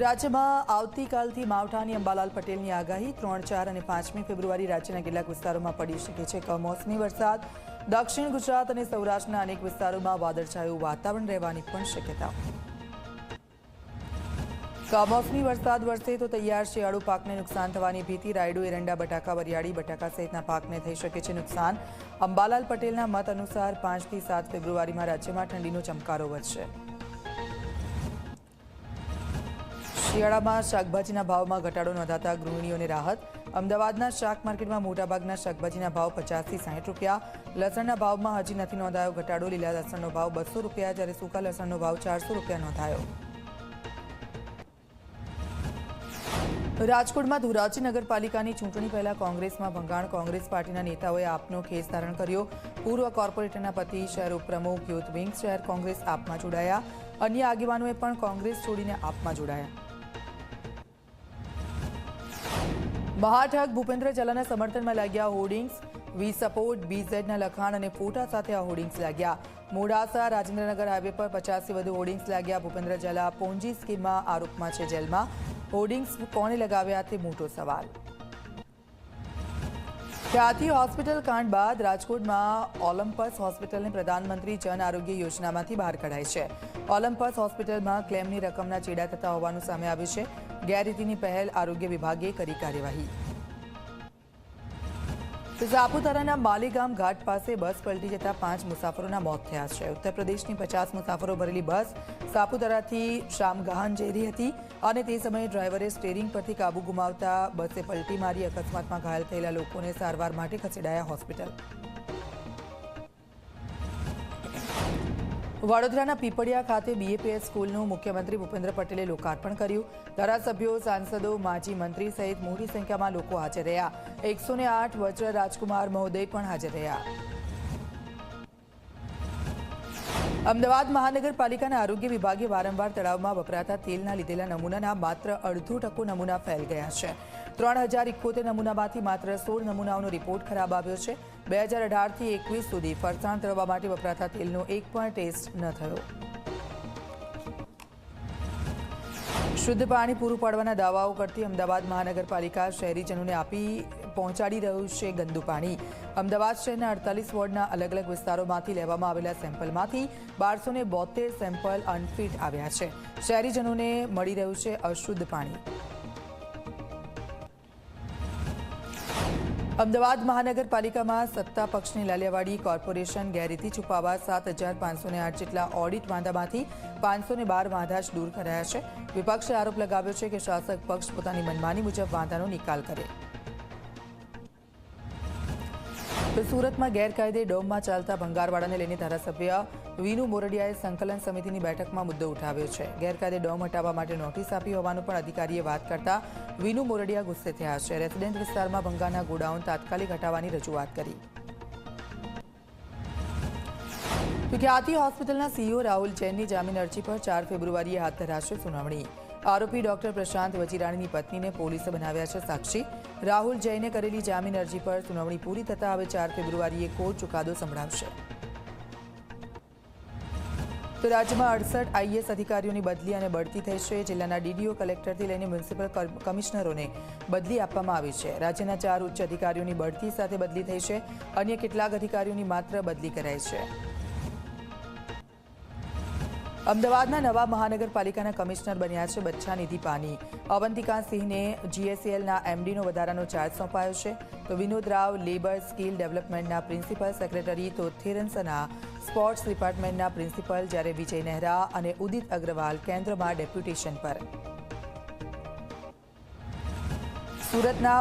રાજ્યમાં આવતીકાલથી માવઠાની અંબાલાલ પટેલની આગાહી 3, 4 અને 5મી ફેબ્રુઆરી રાજ્યના કેટલાક વિસ્તારોમાં પડી શકે છે કમોસમી વરસાદ। દક્ષિણ ગુજરાત અને સૌરાષ્ટ્રના અનેક વિસ્તારોમાં વાદળછાયું વાતાવરણ રહેવાની પણ શક્યતા। કમોસમી વરસાદ વરસે તો તૈયાર શિયાળુ પાકને નુકસાન થવાની ભીતિ। રાયડો, એરંડા, બટાકા, વરિયાળી, બટાકા સહિતના પાકને થઈ શકે છે નુકસાન। અંબાલાલ પટેલના મત અનુસાર 5 થી 7 ફેબ્રુઆરીમાં રાજ્યમાં ઠંડીનો ચમકારો વધશે। શિયાળામાં શાકભાજીના ભાવમાં ઘટાડો નોંધાતા ગૃહિણીઓને રાહત। અમદાવાદના શાક માર્કેટમાં મોટાભાગના શાકભાજીના ભાવ 50 થી 60 રૂપિયા। લસણના ભાવમાં હજી નથી નોંધાયો ઘટાડો। લીલા લસણનો ભાવ 200 રૂપિયા જ્યારે સૂકા લસણનો ભાવ 400 રૂપિયા નોંધાયો। રાજકોટમાં ધોરાજી નગરપાલિકાની ચૂંટણી પહેલા કોંગ્રેસમાં ભંગાણ। કોંગ્રેસ પાર્ટીના નેતાઓએ આપનો ખેસ ધારણ કર્યો। પૂર્વ કોર્પોરેટરના પતિ શહેર ઉપપ્રમુખ યુથ વિંગ શહેર કોંગ્રેસ આપમાં જોડાયા। અન્ય આગેવાનોએ પણ કોંગ્રેસ છોડીને આપમાં જોડાયા। મહાઠગ ભૂપેન્દ્ર ઝાલાના સમર્થનમાં લાગ્યા હોર્ડિંગ્સ। વી સપોર્ટ બીઝેડના લખાણ અને ફોટા સાથે આ હોર્ડિંગ્સ લાગ્યા। મોડાસા રાજેન્દ્રનગર હાઈવે પર 50 થી વધુ હોર્ડિંગ્સ લાગ્યા। ભૂપેન્દ્ર ઝાલા પોન્જી સ્કીમમાં આરોપમાં છે જેલમાં। હોર્ડિંગ્સ કોણે લગાવ્યા તે મોટો સવાલ। ખ્યાતિ હોસ્પિટલ કાંડ બાદ રાજકોટમાં ઓલિમ્પસ હોસ્પિટલને પ્રધાનમંત્રી જન આરોગ્ય યોજનામાંથી બહાર કઢાઈ છે। ઓલિમ્પસ હોસ્પિટલમાં ક્લેમની રકમના ચેડા થતા હોવાનું સામે આવ્યું છે। ગેરરીતિની પહેલ આરોગ્ય વિભાગે કરી કાર્યવાહી। સાપુતારાના માલીગામ ઘાટ પાસે બસ પલટી જતા 5 મુસાફરોના મોત થયા છે। ઉત્તર પ્રદેશની 50 મુસાફરો ભરેલી બસ સાપુતારાથી શામગાન જઈ રહી હતી અને તે સમયે ડ્રાઈવરે સ્ટીયરિંગ પરથી કાબુ ગુમાવતા બસે પલટી મારી। અકસ્માતમાં ઘાયલ થયેલા લોકોને સારવાર માટે ખસેડાયા હોસ્પિટલ। વડોદરાના પીપળિયા ખાતે બીએપીએસ સ્કૂલનું મુખ્યમંત્રી ભૂપેન્દ્ર પટેલે લોકાર્પણ કર્યું। ધારાસભ્યો, સાંસદો, માજી મંત્રી સહિત મોટી સંખ્યામાં લોકો હાજર રહ્યા। 108 વજ્ર રાજકુમાર મહોદય પણ હાજર રહ્યા। અમદાવાદ મહાનગરપાલિકાના આરોગ્ય વિભાગે વારંવાર તળાવમાં વપરાતા તેલના લીધેલા નમૂનાના માત્ર 0.5% નમૂના ફેલ ગયા છે। 3071 નમૂનામાંથી માત્ર 16 નમૂનાઓનો રિપોર્ટ ખરાબ આવ્યો છે। 2018 થી 21 સુધી ફરસાણ તળવા માટે વપરાતા તેલનો એક પણ ટેસ્ટ ન થયો। શુદ્ધ પાણી પૂરું પાડવાના દાવાઓ કરતી અમદાવાદ મહાનગરપાલિકા શહેરીજનોને પહોંચાડી રહ્યું છે ગંદુ પાણી। અમદાવાદ શહેરના 48 વોર્ડના અલગ અલગ વિસ્તારોમાંથી લેવામાં આવેલા સેમ્પલમાંથી 1272 સેમ્પલ અનફિટ આવ્યા છે। શહેરીજનોને મળી રહ્યું છે અશુદ્ધ પાણી। અમદાવાદ મહાનગરપાલિકામાં સત્તા પક્ષની લાલિયાવાડી કોર્પોરેશન ગેરરીતિ છુપાવવા 7508 જેટલા ઓડિટ વાંધામાંથી 512 વાંધા જ દૂર કરાયા છે। વિપક્ષે આરોપ લગાવ્યો છે કે શાસક પક્ષ પોતાની મનમાની મુજબ વાંધાનો નિકાલ કરે। તો સુરતમાં ગેરકાયદે ડોમમાં ચાલતા ભંગારવાડાને લઈને ધારાસભ્ય વિનુ મોરડિયાએ સંકલન સમિતિની બેઠકમાં મુદ્દો ઉઠાવ્યો છે। ગેરકાયદે ડોમ હટાવવા માટે નોટિસ આપી હોવાનું પણ અધિકારીએ વાત કરતા વિનુ મોરડિયા ગુસ્સે થયા છે। રેસિડેન્ટ વિસ્તારમાં ભંગારના ગોડાઉન તાત્કાલિક હટાવવાની રજૂઆત કરી। તો ખ્યાતિ હોસ્પિટલના સીઈઓ રાહુલ જૈનની જામીન અરજી પર 4 ફેબ્રુઆરીએ હાથ ધરાશે સુનાવણી। આરોપી ડોક્ટર પ્રશાંત વજીરાણીની પત્નીને પોલીસે બનાવ્યા છે સાક્ષી। રાહુલ જૈને કરેલી જામીન અરજી પર સુનાવણી પૂરી થતાં હવે 4 ફેબ્રુઆરીએ કોર્ટ ચુકાદો સંભળાવશે। તો રાજ્યમાં 68 આઈએએસ અધિકારીઓની બદલી અને બઢતી થઈ છે। જિલ્લાના ડીડીઓ, કલેક્ટરથી લઈને મ્યુનિસિપલ કમિશનરોને બદલી આપવામાં આવી છે। રાજ્યના 4 ઉચ્ચ અધિકારીઓની બઢતી સાથે બદલી થઈ છે। અન્ય કેટલાક અધિકારીઓની માત્ર બદલી કરાઈ છે। અમદાવાદના નવા મહાનગરપાલિકાના કમિશનર બન્યા છે બચ્છાનિધિ પાની। અવંતિકા સિંહને જીએસએલના એમડીનો વધારાનો ચાર્જ સોંપાયો છે। તો વિનોદ રાવ લેબર સ્કિલ ડેવલપમેન્ટના પ્રિન્સિપલ સેક્રેટરી, તો થેરન્સના સ્પોર્ટ્સ ડિપાર્ટમેન્ટના પ્રિન્સિપલ, જ્યારે વિજય નહેરા અને ઉદિત અગ્રવાલ કેન્દ્રમાં ડેપ્યુટેશન પર। સુરતના